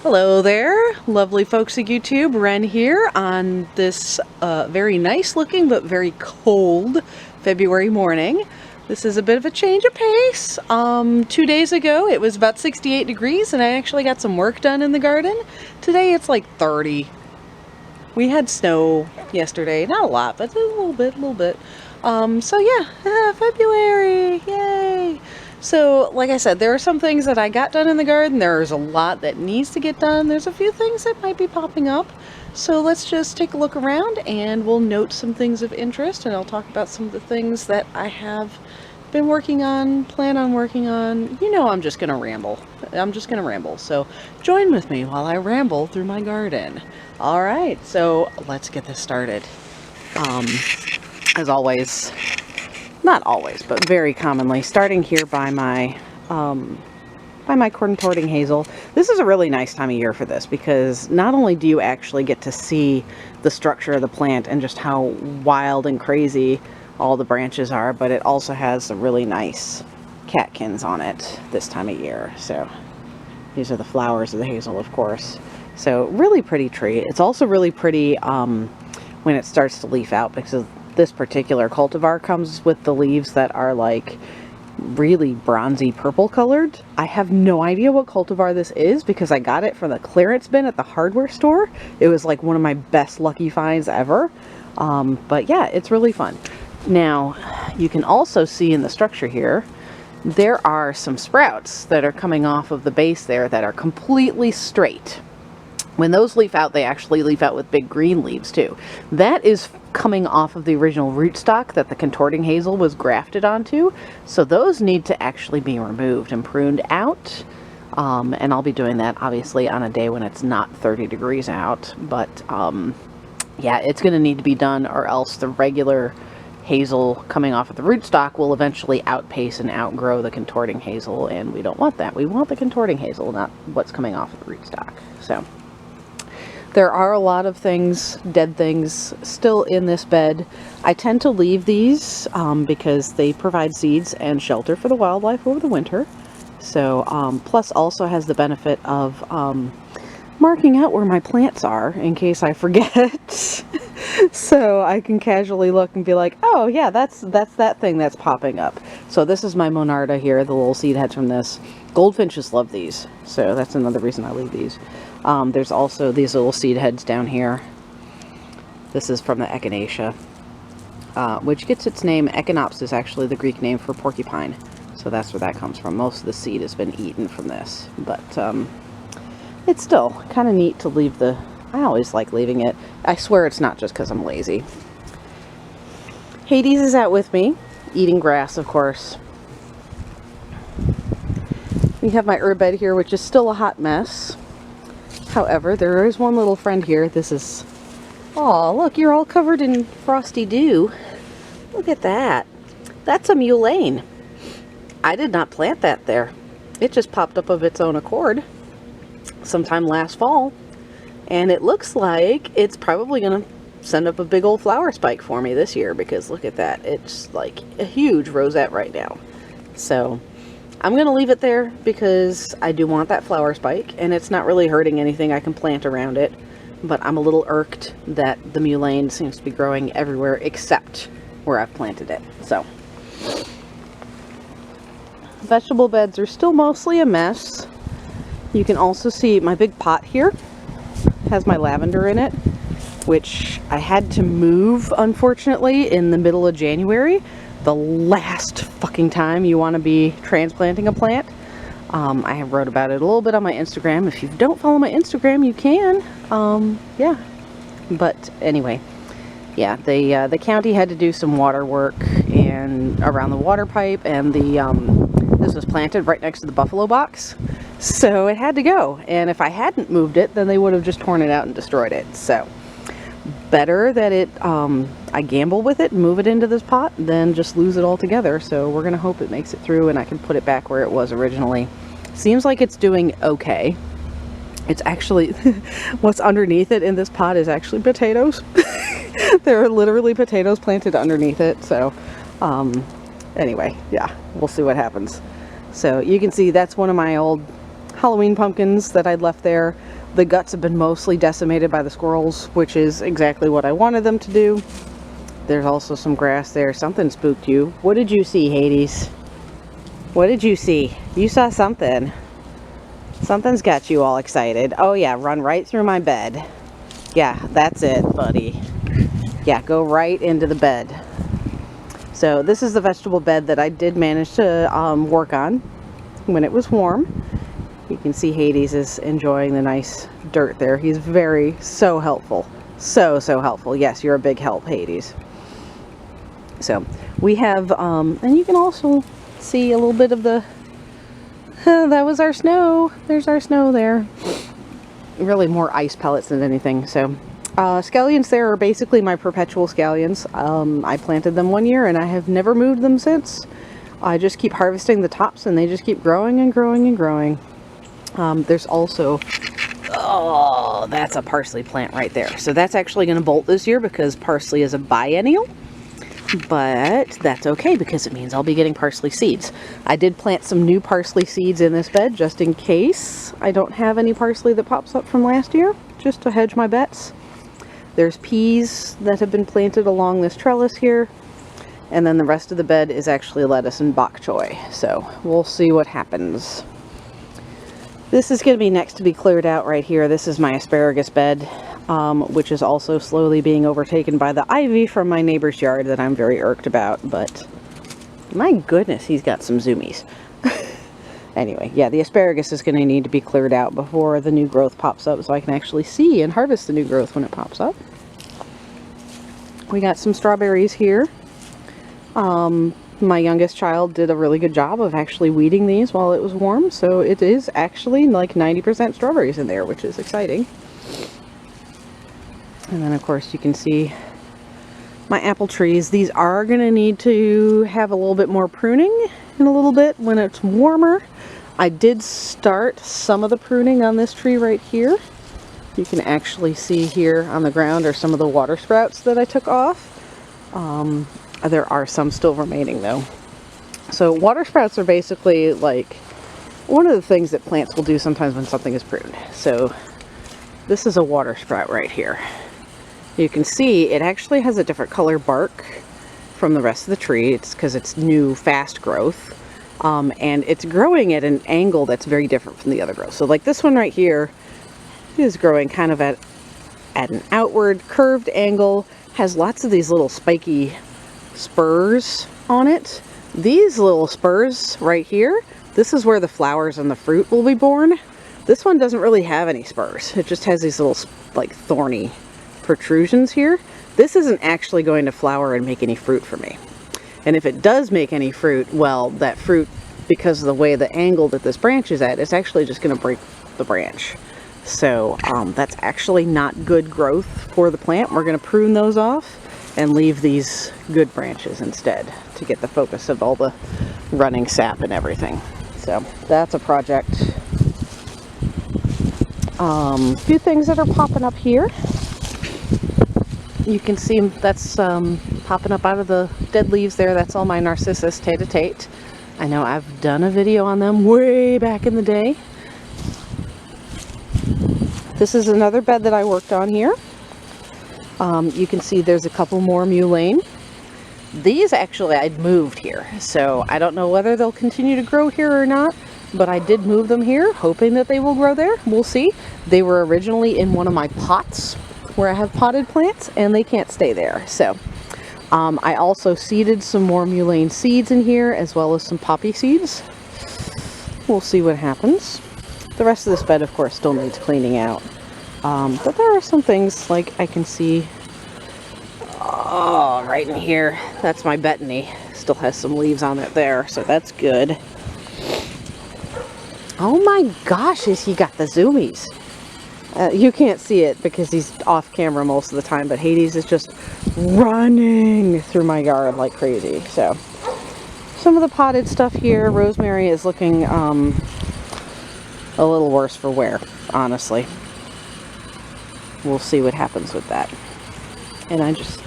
Hello there, lovely folks of YouTube. Ren here on this very nice looking but very cold February morning. This is a bit of a change of pace. 2 days ago it was about 68 degrees and I actually got some work done in the garden. Today it's like 30. We had snow yesterday, not a lot, but a little bit. So yeah, February, yay! So, like I said, there are some things that I got done in the garden. There's a lot that needs to get done. There's a few things that might be popping up. So let's just take a look around and we'll note some things of interest, and I'll talk about some of the things that I have been working on, plan on working on. You know, I'm just gonna ramble. So join with me while I ramble through my garden. All right, so let's get this started. As always, not always, but very commonly, starting here by my contorting hazel. This is a really nice time of year for this because not only do you actually get to see the structure of the plant and just how wild and crazy all the branches are, but it also has some really nice catkins on it this time of year. So these are the flowers of the hazel, of course. So really pretty tree. It's also really pretty when it starts to leaf out, because this particular cultivar comes with the leaves that are like really bronzy purple colored. I have no idea what cultivar this is because I got it from the clearance bin at the hardware store. It was like one of my best lucky finds ever. But yeah, it's really fun. Now you can also see in the structure here, there are some sprouts that are coming off of the base there that are completely straight. When those leaf out, they actually leaf out with big green leaves too. That is coming off of the original rootstock that the contorting hazel was grafted onto. So those need to actually be removed and pruned out. And I'll be doing that obviously on a day when it's not 30 degrees out. But yeah, it's going to need to be done, or else the regular hazel coming off of the rootstock will eventually outpace and outgrow the contorting hazel. And we don't want that. We want the contorting hazel, not what's coming off of the rootstock. So there are a lot of things, dead things, still in this bed. I tend to leave these because they provide seeds and shelter for the wildlife over the winter. So, plus also has the benefit of marking out where my plants are in case I forget. So I can casually look and be like, oh yeah, that's that thing that's popping up. So this is my Monarda here, the little seed heads from this. Goldfinches love these, so that's another reason I leave these. There's also these little seed heads down here. This is from the Echinacea, which gets its name. Echinops is actually the Greek name for porcupine, so that's where that comes from. Most of the seed has been eaten from this, but it's still kind of neat to leave the... I always like leaving it. I swear it's not just because I'm lazy. Hades is out with me, eating grass, of course. We have my herb bed here, which is still a hot mess. However, there is one little friend here. This is... oh, look, you're all covered in frosty dew. Look at that. That's a mullein. I did not plant that there. It just popped up of its own accord sometime last fall. And it looks like it's probably going to send up a big old flower spike for me this year, because look at that. It's like a huge rosette right now. So I'm going to leave it there because I do want that flower spike, and it's not really hurting anything. I can plant around it, but I'm a little irked that the mullein seems to be growing everywhere except where I've planted it. So vegetable beds are still mostly a mess. You can also see my big pot here has my lavender in it, which I had to move, unfortunately, in the middle of January. The last fucking time you want to be transplanting a plant. I have wrote about it a little bit on my Instagram. If you don't follow my Instagram, you can. Yeah. But anyway, yeah, the county had to do some water work and around the water pipe, and this was planted right next to the buffalo box. So it had to go, and if I hadn't moved it, then they would have just torn it out and destroyed it. So better that I gamble with it and move it into this pot than just lose it altogether. So we're gonna hope it makes it through and I can put it back where it was originally. Seems like it's doing okay. It's actually what's underneath it in this pot is actually potatoes. There are literally potatoes planted underneath it. So anyway, yeah, we'll see what happens. So you can see that's one of my old Halloween pumpkins that I'd left there. The guts have been mostly decimated by the squirrels, which is exactly what I wanted them to do. There's also some grass there. Something spooked you. What did you see, Hades? What did you see? You saw something. Something's got you all excited. Oh yeah, run right through my bed. Yeah, that's it, buddy. Yeah, go right into the bed. So this is the vegetable bed that I did manage to work on when it was warm. You can see Hades is enjoying the nice dirt there. He's so helpful. So helpful. Yes, you're a big help, Hades. So we have, and you can also see a little bit of the, that was our snow. There's our snow there. Really more ice pellets than anything. So scallions there are basically my perpetual scallions. I planted them 1 year and I have never moved them since. I just keep harvesting the tops and they just keep growing and growing and growing. There's also, oh, that's a parsley plant right there. So that's actually going to bolt this year because parsley is a biennial. But that's okay because it means I'll be getting parsley seeds. I did plant some new parsley seeds in this bed just in case I don't have any parsley that pops up from last year, just to hedge my bets. There's peas that have been planted along this trellis here. And then the rest of the bed is actually lettuce and bok choy. So we'll see what happens. This is going to be next to be cleared out right here. This is my asparagus bed, which is also slowly being overtaken by the ivy from my neighbor's yard that I'm very irked about. But my goodness, he's got some zoomies. Anyway, yeah, the asparagus is going to need to be cleared out before the new growth pops up so I can actually see and harvest the new growth when it pops up. We got some strawberries here. My youngest child did a really good job of actually weeding these while it was warm, so it is actually like 90% strawberries in there, which is exciting. And then of course you can see my apple trees. These are going to need to have a little bit more pruning in a little bit when it's warmer. I did start some of the pruning on this tree right here. You can actually see here on the ground are some of the water sprouts that I took off. There are some still remaining though. So water sprouts are basically like one of the things that plants will do sometimes when something is pruned. So this is a water sprout right here. You can see it actually has a different color bark from the rest of the tree. It's because it's new, fast growth. And it's growing at an angle that's very different from the other growth. So like this one right here is growing kind of at an outward curved angle, has lots of these little spiky spurs on it. These little spurs right here, this is where the flowers and the fruit will be born. This one doesn't really have any spurs. It just has these little like thorny protrusions here. This isn't actually going to flower and make any fruit for me. And if it does make any fruit, well, that fruit, because of the way the angle that this branch is at, it's actually just going to break the branch. So that's actually not good growth for the plant. We're going to prune those off and leave these good branches instead to get the focus of all the running sap and everything. So that's a project. A few things that are popping up here. You can see that's popping up out of the dead leaves there. That's all my narcissus tete-a-tete. I know I've done a video on them way back in the day. This is another bed that I worked on here. You can see there's a couple more mullein. These actually I'd moved here, so I don't know whether they'll continue to grow here or not, but I did move them here, hoping that they will grow there. We'll see. They were originally in one of my pots where I have potted plants, and they can't stay there. So I also seeded some more mullein seeds in here, as well as some poppy seeds. We'll see what happens. The rest of this bed, of course, still needs cleaning out. But there are some things, like I can see, oh, right in here, that's my betony. Still has some leaves on it there, so that's good. Oh my gosh, has he got the zoomies? You can't see it because he's off camera most of the time, but Hades is just running through my yard like crazy. So, some of the potted stuff here, rosemary is looking a little worse for wear, honestly. We'll see what happens with that. And I just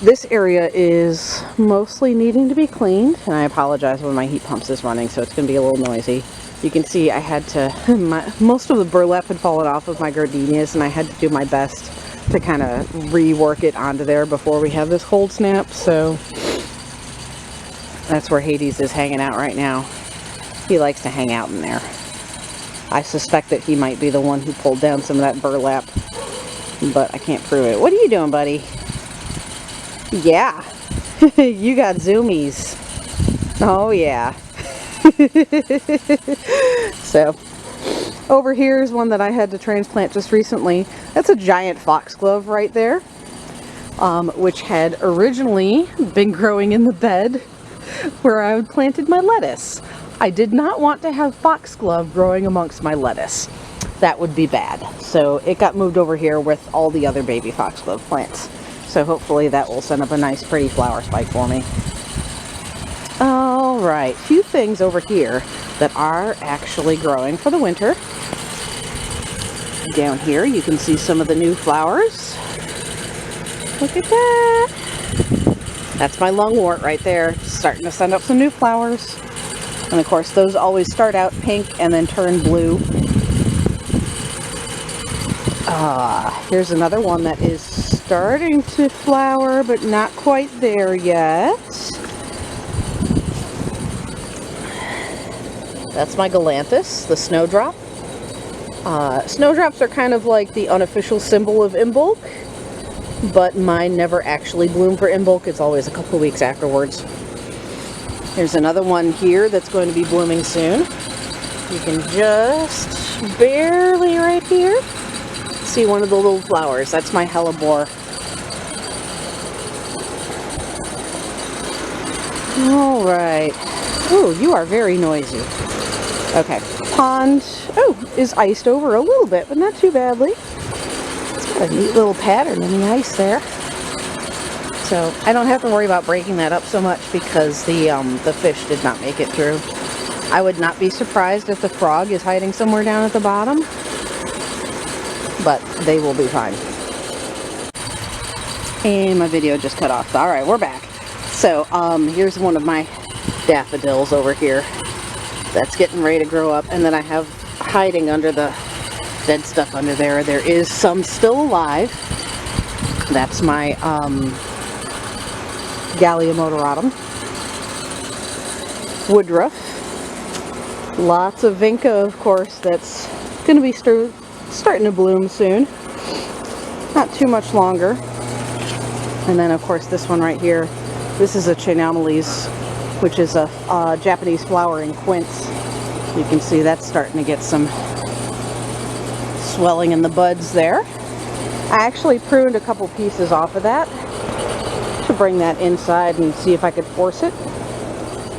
This area is mostly needing to be cleaned, and I apologize when my heat pumps is running, so it's going to be a little noisy. You can see I had to, most of the burlap had fallen off of my gardenias, and I had to do my best to kind of rework it onto there before we have this cold snap, so that's where Hades is hanging out right now. He likes to hang out in there. I suspect that he might be the one who pulled down some of that burlap, but I can't prove it. What are you doing, buddy? Yeah, you got zoomies. Oh yeah. So, over here is one that I had to transplant just recently. That's a giant foxglove right there, which had originally been growing in the bed where I had planted my lettuce. I did not want to have foxglove growing amongst my lettuce. That would be bad. So it got moved over here with all the other baby foxglove plants. So hopefully that will send up a nice pretty flower spike for me. Alright, few things over here that are actually growing for the winter. Down here you can see some of the new flowers. Look at that! That's my lungwort right there, starting to send up some new flowers. And of course those always start out pink and then turn blue. Here's another one that is starting to flower, but not quite there yet. That's my galanthus, the snowdrop. Snowdrops are kind of like the unofficial symbol of Imbolc, but mine never actually bloom for Imbolc. It's always a couple weeks afterwards. Here's another one here that's going to be blooming soon. You can just barely right here see one of the little flowers. That's my hellebore. Alright. Oh, you are very noisy. Okay. Pond, is iced over a little bit, but not too badly. It's got a neat little pattern in the ice there. So I don't have to worry about breaking that up so much because the fish did not make it through. I would not be surprised if the frog is hiding somewhere down at the bottom, but they will be fine. And my video just cut off. Alright, we're back. So, here's one of my daffodils over here that's getting ready to grow up, and then I have hiding under the dead stuff under there. There is some still alive. That's my Gallia moderatum. Woodruff. Lots of vinca, of course, that's going to be starting to bloom soon. Not too much longer. And then, of course, this one right here. This is a Chainameles, which is a Japanese flowering quince. You can see that's starting to get some swelling in the buds there. I actually pruned a couple pieces off of that to bring that inside and see if I could force it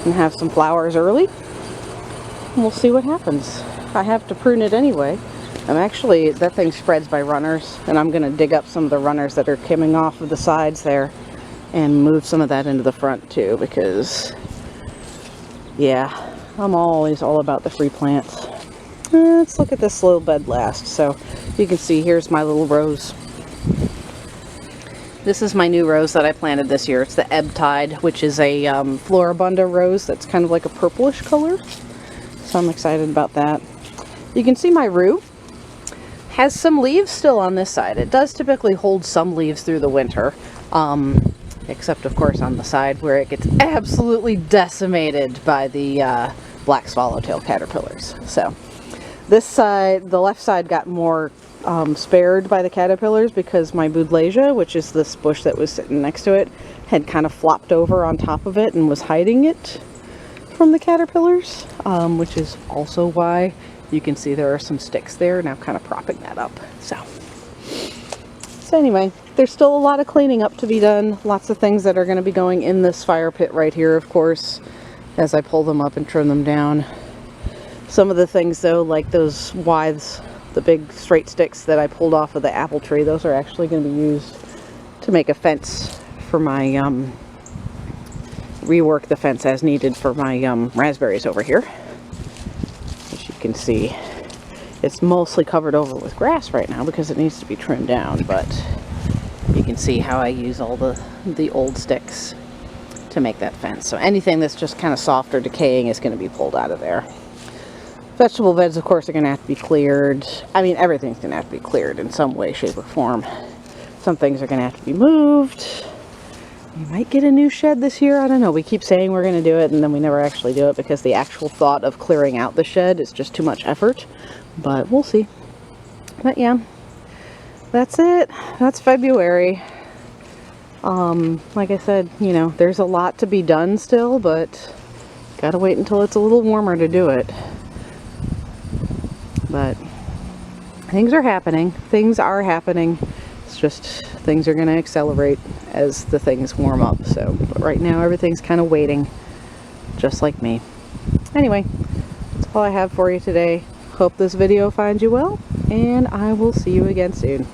and have some flowers early. And we'll see what happens. I have to prune it anyway. That thing spreads by runners, and I'm going to dig up some of the runners that are coming off of the sides there and move some of that into the front too, because yeah, I'm always all about the free plants. Let's look at this little bed last. So you can see here's my little rose. This is my new rose that I planted this year. It's the Ebb Tide, which is a Floribunda rose that's kind of like a purplish color. So I'm excited about that. You can see my rue has some leaves still on this side. It does typically hold some leaves through the winter, except of course on the side where it gets absolutely decimated by the black swallowtail caterpillars. So this side, the left side, got more spared by the caterpillars because my Budlesia, which is this bush that was sitting next to it, had kind of flopped over on top of it and was hiding it from the caterpillars, which is also why you can see there are some sticks there, and I'm kind of propping that up. So anyway, there's still a lot of cleaning up to be done. Lots of things that are going to be going in this fire pit right here, of course, as I pull them up and trim them down. Some of the things, though, like those withes, the big straight sticks that I pulled off of the apple tree, those are actually going to be used to make a fence for my, rework the fence as needed for my raspberries over here. As you can see, it's mostly covered over with grass right now because it needs to be trimmed down, but you can see how I use all the old sticks to make that fence. So anything that's just kind of soft or decaying is going to be pulled out of there. Vegetable beds, of course, are going to have to be cleared. I mean, everything's going to have to be cleared in some way, shape, or form. Some things are going to have to be moved. We might get a new shed this year. I don't know. We keep saying we're going to do it, and then we never actually do it because the actual thought of clearing out the shed is just too much effort. But we'll see. But yeah, that's it. That's February. Like I said, you know, there's a lot to be done still, but gotta wait until it's a little warmer to do it. But things are happening. Things are happening. It's just things are going to accelerate as the things warm up. So, but right now everything's kind of waiting, just like me. Anyway, that's all I have for you today. Hope this video finds you well, and I will see you again soon.